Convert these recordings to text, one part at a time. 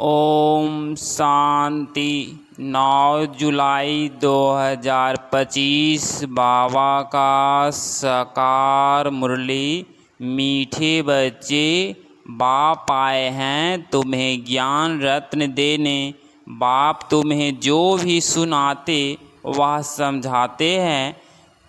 ओम शांति। 9 जुलाई 2025 बाबा का साकार मुरली। मीठे बच्चे, बाप आए हैं तुम्हें ज्ञान रत्न देने। बाप तुम्हें जो भी सुनाते वह समझाते हैं।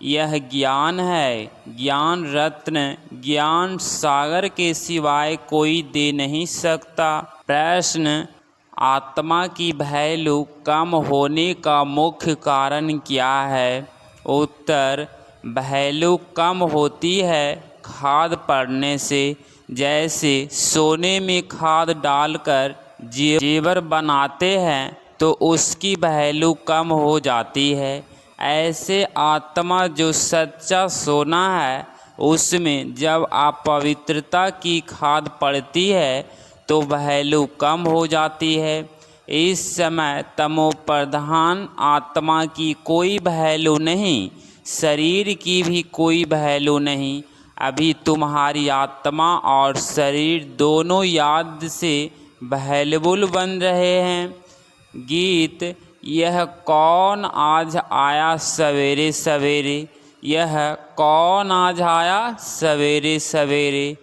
यह ज्ञान है, ज्ञान रत्न, ज्ञान सागर के सिवाय कोई दे नहीं सकता। प्रश्न: आत्मा की वैल्यू कम होने का मुख्य कारण क्या है? उत्तर: वैल्यू कम होती है खाद पड़ने से। जैसे सोने में खाद डालकर जेवर बनाते हैं तो उसकी वैल्यू कम हो जाती है। ऐसे आत्मा जो सच्चा सोना है उसमें जब अपवित्रता की खाद पड़ती है तो वैल्यू कम हो जाती है। इस समय तमोप्रधान आत्मा की कोई वैल्यू नहीं, शरीर की भी कोई वैल्यू नहीं। अभी तुम्हारी आत्मा और शरीर दोनों याद से वैल्यूबल बन रहे हैं। गीत: यह कौन आज आया सवेरे सवेरे, यह कौन आज आया सवेरे सवेरे।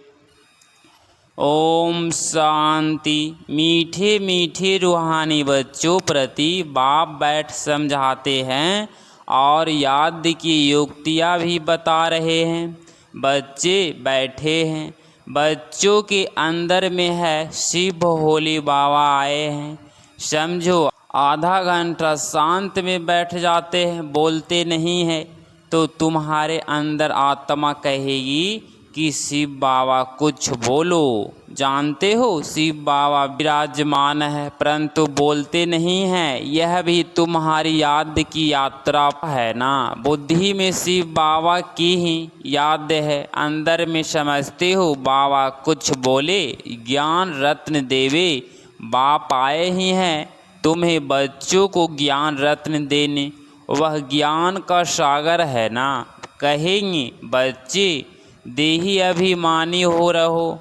ओम शांति। मीठे मीठे रूहानी बच्चों प्रति बाप बैठ समझाते हैं और याद की युक्तियाँ भी बता रहे हैं। बच्चे बैठे हैं, बच्चों के अंदर में है शिव भोले बाबा आए हैं। समझो, आधा घंटा शांत में बैठ जाते हैं, बोलते नहीं हैं तो तुम्हारे अंदर आत्मा कहेगी कि शिव बाबा कुछ बोलो। जानते हो शिव बाबा विराजमान है परंतु बोलते नहीं हैं। यह भी तुम्हारी याद की यात्रा है ना। बुद्धि में शिव बाबा की ही याद है, अंदर में समझते हो बाबा कुछ बोले, ज्ञान रत्न देवे। बाप आए ही हैं तुम्हें बच्चों को ज्ञान रत्न देने। वह ज्ञान का सागर है ना। कहेंगे बच्चे देही अभिमानी हो रहो,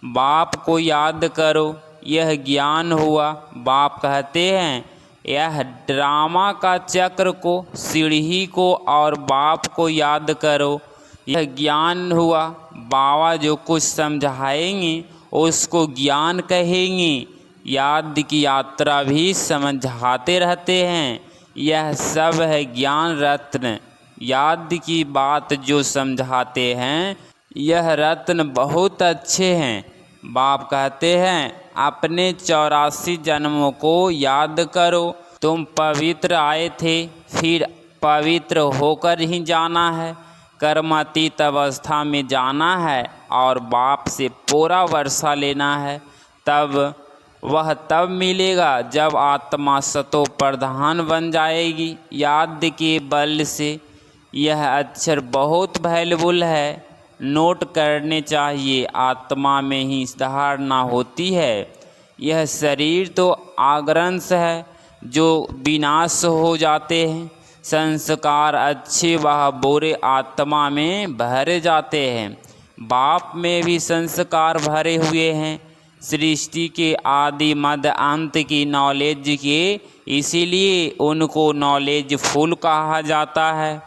बाप को याद करो, यह ज्ञान हुआ। बाप कहते हैं यह ड्रामा का चक्र को, सीढ़ी को और बाप को याद करो, यह ज्ञान हुआ। बाबा जो कुछ समझाएंगे उसको ज्ञान कहेंगे। याद की यात्रा भी समझाते रहते हैं, यह सब है ज्ञान रत्न। याद की बात जो समझाते हैं यह रत्न बहुत अच्छे हैं। बाप कहते हैं अपने 84 जन्मों को याद करो। तुम पवित्र आए थे, फिर पवित्र होकर ही जाना है, कर्मातीत अवस्था में जाना है और बाप से पूरा वर्षा लेना है। तब वह तब मिलेगा जब आत्मा सतो प्रधान बन जाएगी याद के बल से। यह अक्षर बहुत वैल्यूबल है, नोट करने चाहिए। आत्मा में ही धारणा होती है। यह शरीर तो आग्रंश है जो विनाश हो जाते हैं। संस्कार अच्छे वह बुरे आत्मा में भरे जाते हैं। बाप में भी संस्कार भरे हुए हैं, सृष्टि के आदि मध्य अंत की नॉलेज के, इसीलिए उनको नॉलेज फुल कहा जाता है।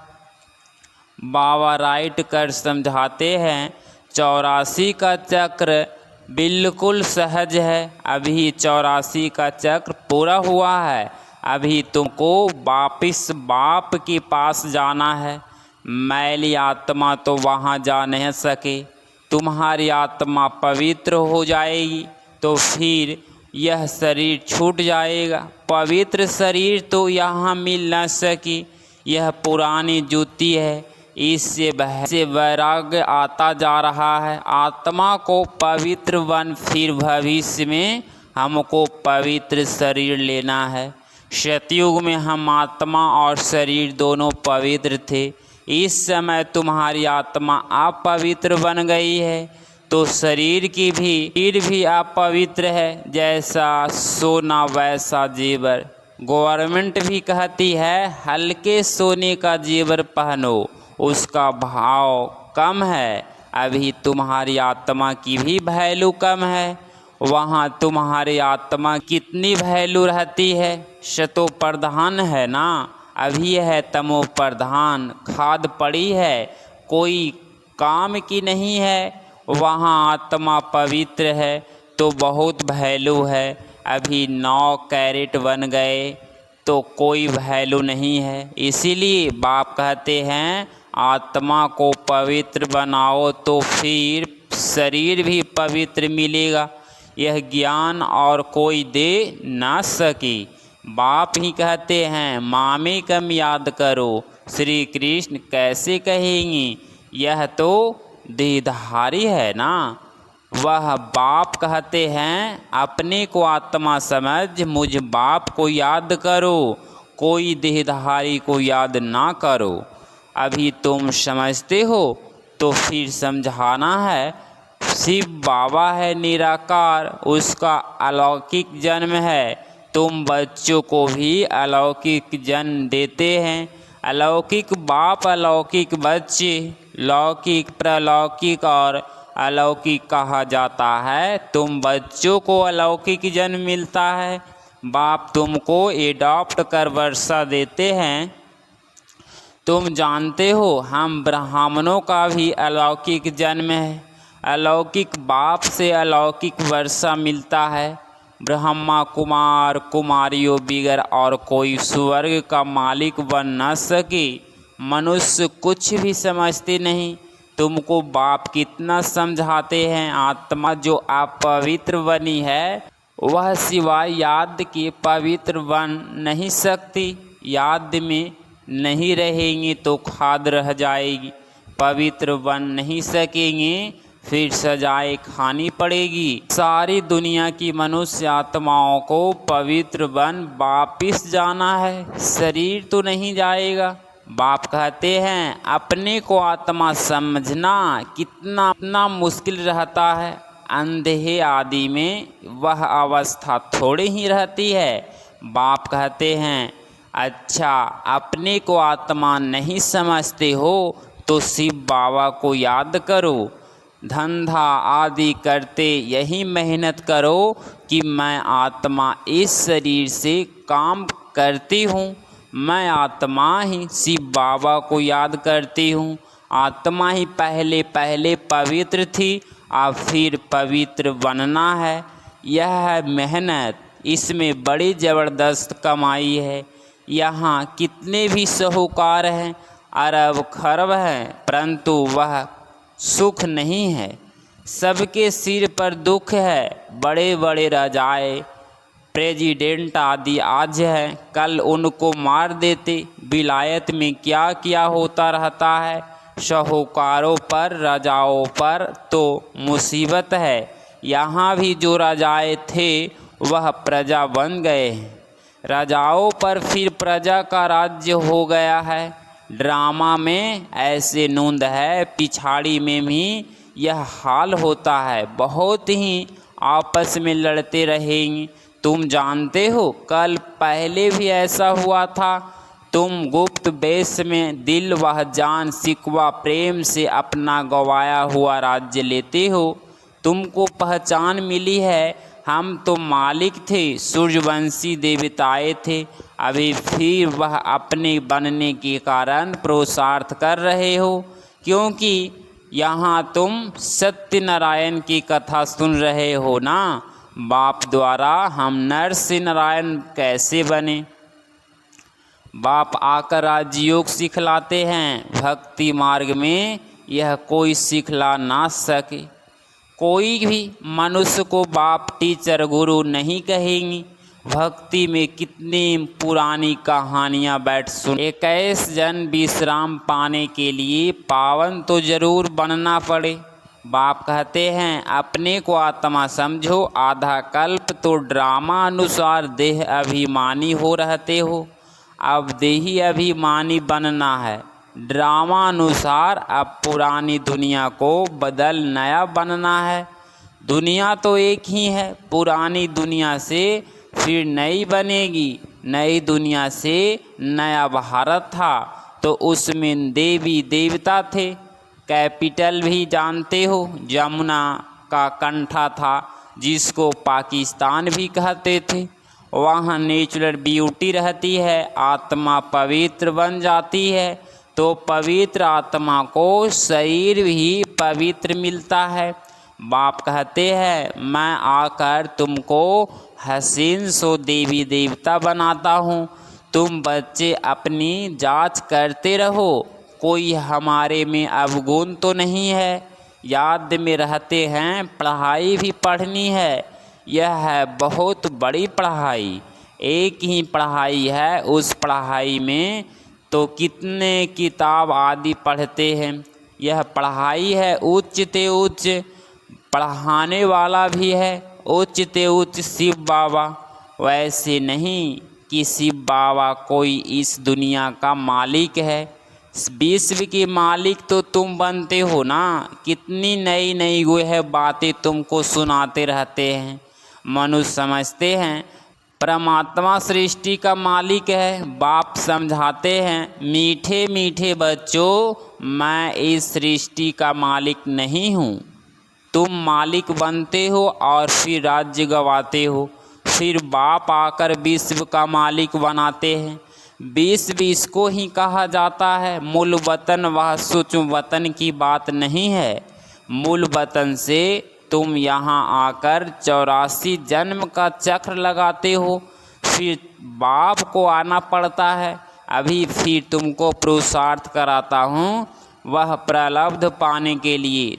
बाबा राइट कर समझाते हैं 84 का चक्र बिल्कुल सहज है। अभी 84 का चक्र पूरा हुआ है। अभी तुमको वापिस बाप के पास जाना है। मैली आत्मा तो वहाँ जा नहीं सके। तुम्हारी आत्मा पवित्र हो जाएगी तो फिर यह शरीर छूट जाएगा। पवित्र शरीर तो यहाँ मिल न सकी, यह पुरानी जूती है। इससे वैराग्य आता जा रहा है। आत्मा को पवित्र बन, फिर भविष्य में हमको पवित्र शरीर लेना है। सतयुग में हम आत्मा और शरीर दोनों पवित्र थे। इस समय तुम्हारी आत्मा अपवित्र बन गई है तो शरीर की भी अपवित्र है। जैसा सोना वैसा जेवर। गवर्नमेंट भी कहती है हल्के सोने का जेवर पहनो, उसका भाव कम है। अभी तुम्हारी आत्मा की भी वैल्यू कम है, वहाँ तुम्हारी आत्मा कितनी वैल्यू रहती है। सतो प्रधान है ना, अभी है तमो प्रधान, खाद पड़ी है कोई काम की नहीं है। वहाँ आत्मा पवित्र है तो बहुत वैल्यू है। अभी 9 कैरेट बन गए तो कोई वैल्यू नहीं है। इसीलिए बाप कहते हैं आत्मा को पवित्र बनाओ तो फिर शरीर भी पवित्र मिलेगा। यह ज्ञान और कोई दे ना सके। बाप ही कहते हैं मामे कम याद करो। श्री कृष्ण कैसे कहेंगे, यह तो देहधारी है ना। वह बाप कहते हैं अपने को आत्मा समझ मुझ बाप को याद करो, कोई देहधारी को याद ना करो। अभी तुम समझते हो तो फिर समझाना है। शिव बाबा है निराकार, उसका अलौकिक जन्म है। तुम बच्चों को भी अलौकिक जन्म देते हैं। अलौकिक बाप अलौकिक बच्चे, लौकिक प्रलौकिक और अलौकिक कहा जाता है। तुम बच्चों को अलौकिक जन्म मिलता है। बाप तुमको एडॉप्ट कर वर्षा देते हैं। तुम जानते हो हम ब्राह्मणों का भी अलौकिक जन्म है। अलौकिक बाप से अलौकिक वर्षा मिलता है। ब्रह्मा कुमार कुमारियों बिगर और कोई स्वर्ग का मालिक बन न सके। मनुष्य कुछ भी समझते नहीं। तुमको बाप कितना समझाते हैं। आत्मा जो अपवित्र बनी है वह सिवाय याद के पवित्र बन नहीं सकती। याद में नहीं रहेंगे तो खाद रह जाएगी। पवित्र बन नहीं सकेंगे फिर सजाएं खानी पड़ेगी। सारी दुनिया की मनुष्य आत्माओं को पवित्र बन वापिस जाना है, शरीर तो नहीं जाएगा। बाप कहते हैं अपने को आत्मा समझना कितना मुश्किल रहता है। अंधे आदि में वह अवस्था थोड़ी ही रहती है। बाप कहते हैं अच्छा अपने को आत्मा नहीं समझते हो तो शिव बाबा को याद करो। धंधा आदि करते यही मेहनत करो कि मैं आत्मा इस शरीर से काम करती हूँ। मैं आत्मा ही शिव बाबा को याद करती हूँ। आत्मा ही पहले पहले पवित्र थी, अब फिर पवित्र बनना है। यह है मेहनत, इसमें बड़ी ज़बरदस्त कमाई है। यहाँ कितने भी साहूकार हैं, अरब खरब हैं, परंतु वह सुख नहीं है। सबके सिर पर दुख है। बड़े बड़े राजाए प्रेसिडेंट आदि आज हैं, कल उनको मार देते। विलायत में क्या क्या होता रहता है। साहूकारों पर राजाओं पर तो मुसीबत है। यहाँ भी जो राजाए थे वह प्रजा बन गए हैं। राजाओं पर फिर प्रजा का राज्य हो गया है। ड्रामा में ऐसे नूंद है, पिछाड़ी में भी यह हाल होता है। बहुत ही आपस में लड़ते रहेंगे। तुम जानते हो कल पहले भी ऐसा हुआ था। तुम गुप्त वेश में दिल व जान सिकवा प्रेम से अपना गवाया हुआ राज्य लेते हो। तुमको पहचान मिली है। हम तो मालिक थे, सूर्यवंशी देवताएं थे। अभी फिर वह अपने बनने के कारण पुरुषार्थ कर रहे हो, क्योंकि यहाँ तुम सत्यनारायण की कथा सुन रहे हो ना। बाप द्वारा हम नर से नारायण कैसे बने। बाप आकर राजयोग सिखलाते हैं। भक्ति मार्ग में यह कोई सिखला ना सके। कोई भी मनुष्य को बाप टीचर गुरु नहीं कहेंगी। भक्ति में कितनी पुरानी कहानियाँ बैठ सुन। 21 जन विश्राम पाने के लिए पावन तो जरूर बनना पड़े। बाप कहते हैं अपने को आत्मा समझो। आधा कल्प तो ड्रामा अनुसार देह अभिमानी हो रहते हो। अब देही अभिमानी बनना है। ड्रामा अनुसार अब पुरानी दुनिया को बदल नया बनना है। दुनिया तो एक ही है। पुरानी दुनिया से फिर नई बनेगी। नई दुनिया से नया भारत था तो उसमें देवी देवता थे। कैपिटल भी जानते हो, जमुना का कंठा था। जिसको पाकिस्तान भी कहते थे। वहाँ नेचुरल ब्यूटी रहती है, आत्मा पवित्र बन जाती है, तो पवित्र आत्मा को शरीर भी पवित्र मिलता है। बाप कहते हैं मैं आकर तुमको हसीन सो देवी देवता बनाता हूँ, तुम बच्चे अपनी जांच करते रहो, कोई हमारे में अवगुण तो नहीं है। याद में रहते हैं पढ़ाई भी पढ़नी है, यह है बहुत बड़ी पढ़ाई। एक ही पढ़ाई है, उस पढ़ाई में तो कितने किताब आदि पढ़ते हैं। यह पढ़ाई है उच्च ते उच्च, पढ़ाने वाला भी है उच्च ते उच्च शिव बाबा। वैसे नहीं कि शिव बाबा कोई इस दुनिया का मालिक है, विश्व के मालिक तो तुम बनते हो ना। कितनी नई नई वह बातें तुमको सुनाते रहते हैं। मनुष्य समझते हैं परमात्मा सृष्टि का मालिक है। बाप समझाते हैं मीठे मीठे बच्चों, मैं इस सृष्टि का मालिक नहीं हूँ। तुम मालिक बनते हो और फिर राज्य गवाते हो, फिर बाप आकर विश्व का मालिक बनाते हैं। विश्व इसको ही कहा जाता है। मूल वतन वह सूक्ष्म वतन की बात नहीं है। मूल वतन से तुम यहाँ आकर 84 जन्म का चक्र लगाते हो, फिर बाप को आना पड़ता है। अभी फिर तुमको पुरुषार्थ कराता हूँ, वह प्रलब्ध पाने के लिए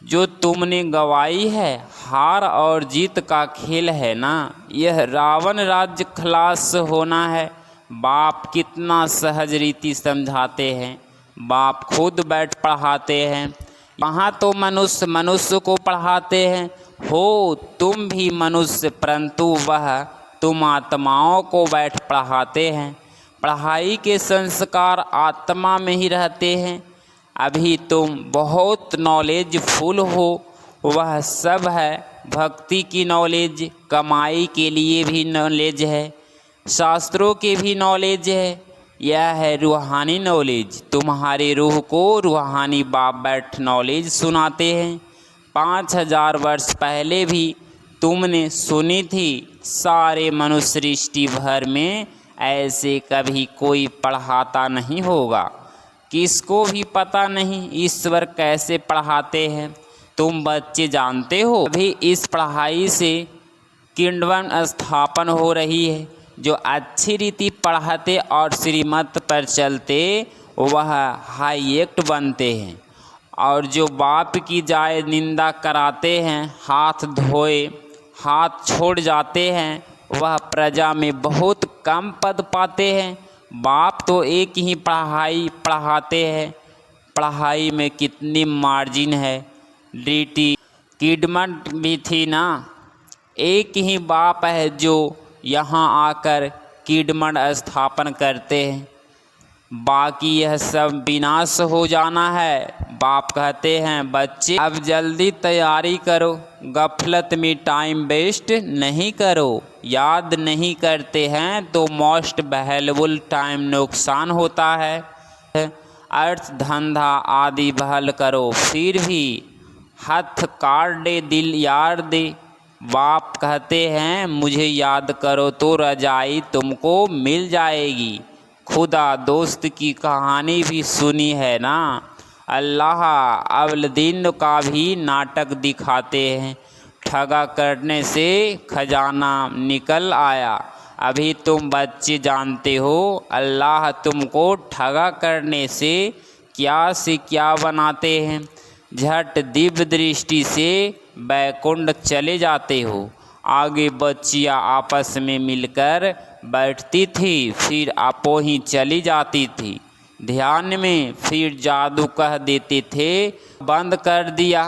जो तुमने गवाई है। हार और जीत का खेल है ना, यह रावण राज्य खलास होना है। बाप कितना सहज रीति समझाते हैं। बाप खुद बैठ पढ़ाते हैं। वहाँ तो मनुष्य मनुष्य को पढ़ाते हैं। हो तुम भी मनुष्य, परंतु वह तुम आत्माओं को बैठ पढ़ाते हैं। पढ़ाई के संस्कार आत्मा में ही रहते हैं। अभी तुम बहुत नॉलेजफुल हो, वह सब है भक्ति की नॉलेज, कमाई के लिए भी नॉलेज है, शास्त्रों के भी नॉलेज है। यह है रूहानी नॉलेज। तुम्हारे रूह को रूहानी बाप बैठ नॉलेज सुनाते हैं। 5000 वर्ष पहले भी तुमने सुनी थी। सारे मनुष्य सृष्टि भर में ऐसे कभी कोई पढ़ाता नहीं होगा। किसको भी पता नहीं ईश्वर कैसे पढ़ाते हैं। तुम बच्चे जानते हो अभी इस पढ़ाई से किंडम स्थापन हो रही है। जो अच्छी रीति पढ़ाते और श्रीमत पर चलते वह हाईएक्ट बनते हैं, और जो बाप की जाए निंदा कराते हैं, हाथ धोए हाथ छोड़ जाते हैं, वह प्रजा में बहुत कम पद पाते हैं। बाप तो एक ही पढ़ाई पढ़ाते हैं। पढ़ाई में कितनी मार्जिन है। ड्रीटी किडमट भी थी ना। एक ही बाप है जो यहाँ आकर किडमट स्थापन करते हैं, बाकी यह सब विनाश हो जाना है। बाप कहते हैं बच्चे अब जल्दी तैयारी करो, गफलत में टाइम वेस्ट नहीं करो। याद नहीं करते हैं तो मोस्ट वैल्यूएबल टाइम नुकसान होता है। अर्थ धंधा आदि बहल करो, फिर भी हथ काट दे दिल यार दे। बाप कहते हैं मुझे याद करो तो रजाई तुमको मिल जाएगी। खुदा दोस्त की कहानी भी सुनी है ना। अल्लाह अवलदीन का भी नाटक दिखाते हैं। ठगा करने से खजाना निकल आया। अभी तुम बच्चे जानते हो अल्लाह तुमको ठगा करने से क्या बनाते हैं। झट दिव्य दृष्टि से बैकुंठ चले जाते हो। आगे बच्चियाँ आपस में मिलकर बैठती थी, फिर आपो ही चली जाती थी ध्यान में, फिर जादू कह देते थे बंद कर दिया।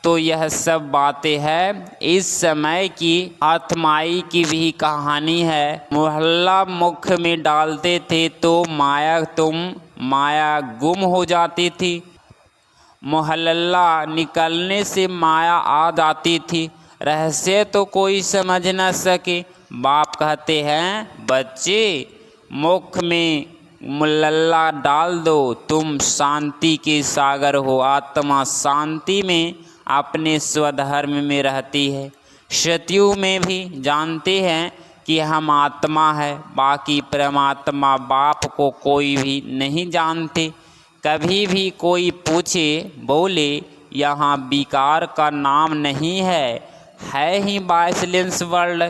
तो यह सब बातें हैं इस समय की आत्माई की भी कहानी है। मोहल्ला मुख में डालते थे तो माया गुम हो जाती थी। मोहल्ला निकलने से माया आ जाती थी। रहस्य तो कोई समझ न सके। बाप कहते हैं बच्चे मुख में मुलल्ला डाल दो, तुम शांति के सागर हो। आत्मा शांति में अपने स्वधर्म में रहती है। सतयुग में भी जानते हैं कि हम आत्मा है, बाकी परमात्मा बाप को कोई भी नहीं जानते। कभी भी कोई पूछे बोले यहाँ विकार का नाम नहीं है ही बाइसलेंस वर्ल्ड,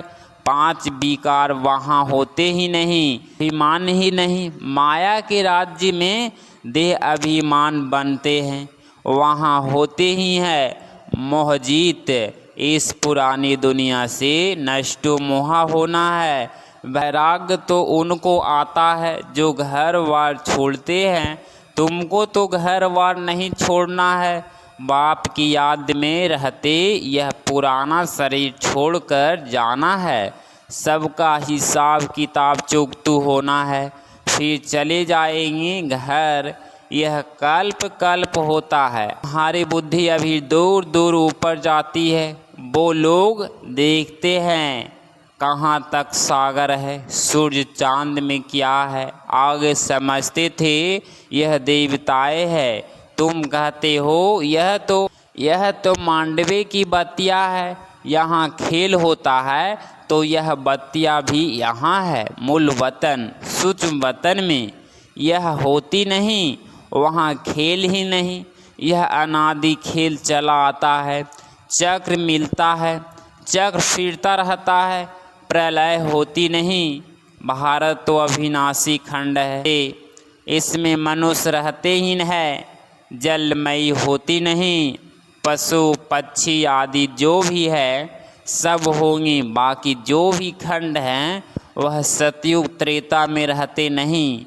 5 विकार वहाँ होते ही नहीं, अभिमान ही नहीं। माया के राज्य में देह अभिमान बनते हैं, वहाँ होते ही हैं मोहजीत। इस पुरानी दुनिया से नष्टो मोहा होना है। वैराग्य तो उनको आता है जो घर बार छोड़ते हैं, तुमको तो घर बार नहीं छोड़ना है। बाप की याद में रहते यह पुराना शरीर छोड़कर जाना है। सबका हिसाब किताब चुकतू होना है, फिर चले जाएंगे घर। यह कल्प कल्प होता है। हमारी बुद्धि अभी दूर दूर ऊपर जाती है। वो लोग देखते हैं कहाँ तक सागर है, सूर्य चांद में क्या है, आगे समझते थे यह देवताएं है। तुम कहते हो यह तो मांडवे की बत्तियाँ है, यहाँ खेल होता है तो यह बत्तियाँ भी यहाँ है। मूल वतन सूक्ष्म वतन में यह होती नहीं, वहाँ खेल ही नहीं। यह अनादि खेल चला आता है, चक्र मिलता है, चक्र फिरता रहता है, प्रलय होती नहीं। भारत तो अविनाशी खंड है, इसमें मनुष्य रहते ही है, जलमयी होती नहीं। पशु पक्षी आदि जो भी है सब होंगे, बाकी जो भी खंड हैं वह सतयुग त्रेता में रहते नहीं।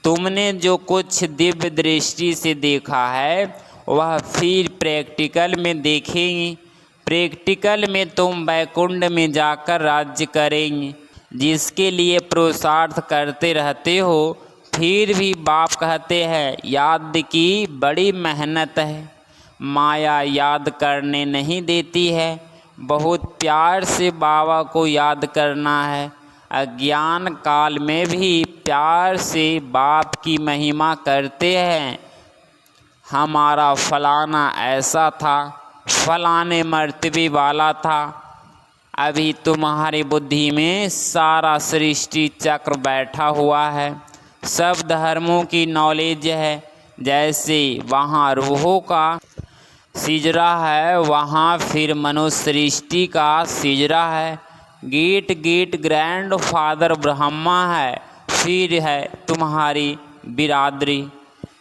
तुमने जो कुछ दिव्य दृष्टि से देखा है वह फिर प्रैक्टिकल में देखेंगे। प्रैक्टिकल में तुम वैकुंठ में जाकर राज्य करेंगे, जिसके लिए पुरुषार्थ करते रहते हो। फिर भी बाप कहते हैं याद की बड़ी मेहनत है, माया याद करने नहीं देती है। बहुत प्यार से बाबा को याद करना है। अज्ञान काल में भी प्यार से बाप की महिमा करते हैं। हमारा फलाना ऐसा था, फलाने मर्तबे वाला था। अभी तुम्हारी बुद्धि में सारा सृष्टि चक्र बैठा हुआ है, सब धर्मों की नॉलेज है। जैसे वहाँ रूहों का सिजरा है, वहाँ फिर मनुष्य सृष्टि का सिजरा है। Great great grandfather Brahma है, फिर है तुम्हारी बिरादरी।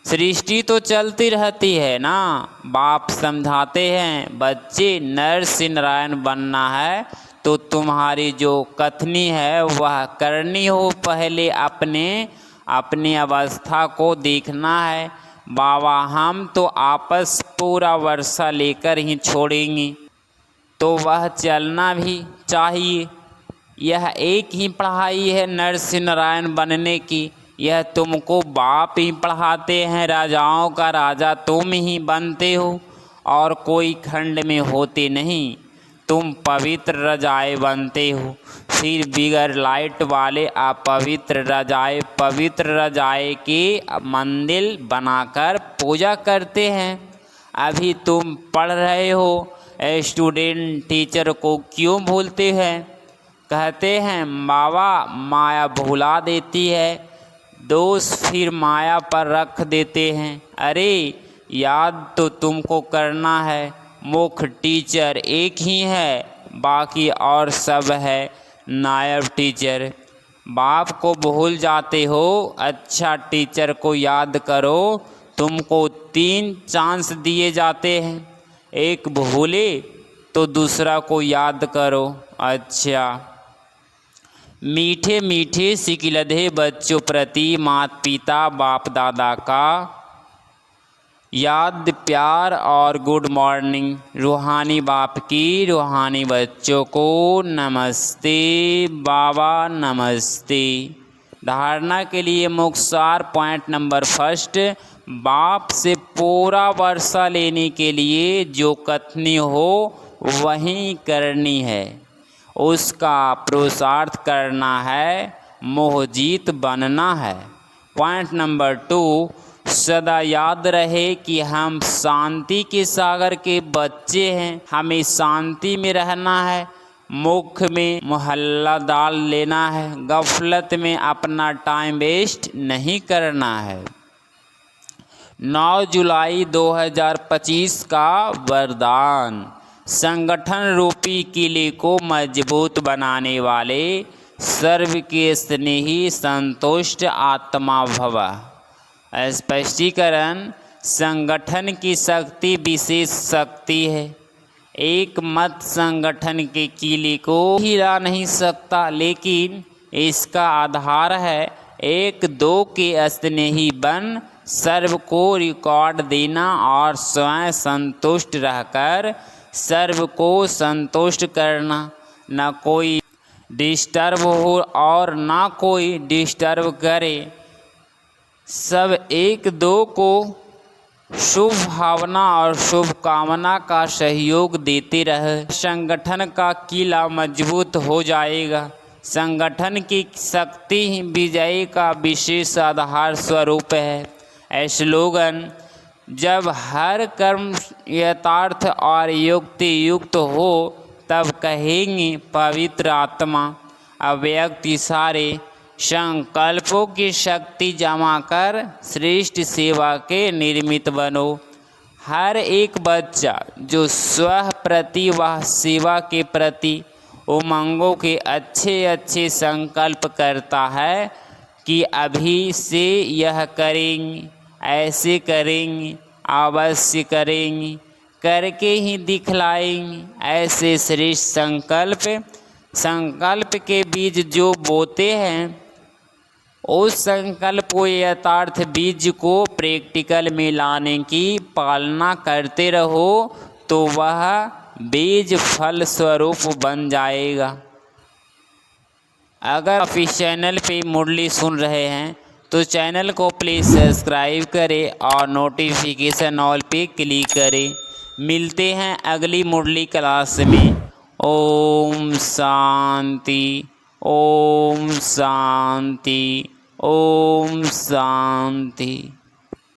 सृष्टि तो चलती रहती है ना। बाप समझाते हैं बच्चे नर से नारायण बनना है तो तुम्हारी जो कथनी है वह करनी हो। पहले अपने अवस्था को देखना है। बाबा हम तो आपस पूरा वर्षा लेकर ही छोड़ेंगे, तो वह चलना भी चाहिए। यह एक ही पढ़ाई है नर से नारायण बनने की, यह तुमको बाप ही पढ़ाते हैं। राजाओं का राजा तुम ही बनते हो और कोई खंड में होते नहीं। तुम पवित्र रजाए बनते हो, फिर बिगर लाइट वाले अपवित्र रजाए पवित्र रजाए के मंदिर बनाकर पूजा करते हैं। अभी तुम पढ़ रहे हो, स्टूडेंट टीचर को क्यों भूलते हैं? कहते हैं बाबा माया भुला देती है, दोष फिर माया पर रख देते हैं। अरे याद तो तुमको करना है। मुख्य टीचर एक ही है, बाकी और सब है नायब टीचर। बाप को भूल जाते हो, अच्छा टीचर को याद करो। तुमको 3 चांस दिए जाते हैं, एक भूले तो दूसरा को याद करो। अच्छा मीठे मीठे सिकिलधे बच्चों प्रति माता पिता बाप दादा का याद प्यार और गुड मॉर्निंग। रूहानी बाप की रूहानी बच्चों को नमस्ते बाबा नमस्ते। धारणा के लिए मुख्तार पॉइंट नंबर 1, बाप से पूरा वर्षा लेने के लिए जो कथनी हो वही करनी है, उसका पुरुषार्थ करना है, मोहजीत बनना है। पॉइंट नंबर 2, सदा याद रहे कि हम शांति के सागर के बच्चे हैं, हमें शांति में रहना है। मुख में मोहल्ला डाल लेना है। गफलत में अपना टाइम वेस्ट नहीं करना है। 9 जुलाई 2025 का वरदान। संगठन रूपी किले को मजबूत बनाने वाले सर्व के स्नेही संतुष्ट आत्मा भव। स्पष्टीकरण। संगठन की शक्ति विशेष शक्ति है। एक मत संगठन के किले को हिला नहीं सकता, लेकिन इसका आधार है 1-2 के स्नेही बन सर्व को रिकॉर्ड देना और स्वयं संतुष्ट रहकर सर्व को संतुष्ट करना। न कोई डिस्टर्ब हो और ना कोई डिस्टर्ब करे। सब 1-2 को शुभ भावना और शुभकामना का सहयोग देते रहे। संगठन का किला मजबूत हो जाएगा। संगठन की शक्ति ही विजय का विशेष आधार स्वरूप है। स्लोगन। जब हर कर्म यथार्थ और युक्ति युक्त हो तब कहेंगे पवित्र आत्मा। अव्यक्त इशारे। संकल्पों की शक्ति जमा कर श्रेष्ठ सेवा के निर्मित बनो। हर एक बच्चा जो स्व प्रति व सेवा के प्रति उमंगों के अच्छे संकल्प करता है कि अभी से यह करेंगे, ऐसे करेंगे, अवश्य करेंगे, करके ही दिखलाएंगे, ऐसे श्रेष्ठ संकल्प के बीज जो बोते हैं, उस संकल्प को यथार्थ बीज को प्रैक्टिकल में लाने की पालना करते रहो तो वह बीज फल स्वरूप बन जाएगा। अगर आप इस चैनल पे मुरली सुन रहे हैं तो चैनल को प्लीज़ सब्सक्राइब करें और नोटिफिकेशन ऑल पे क्लिक करें। मिलते हैं अगली मुरली क्लास में। ओम शांति, ओम शांति, ओम शांति।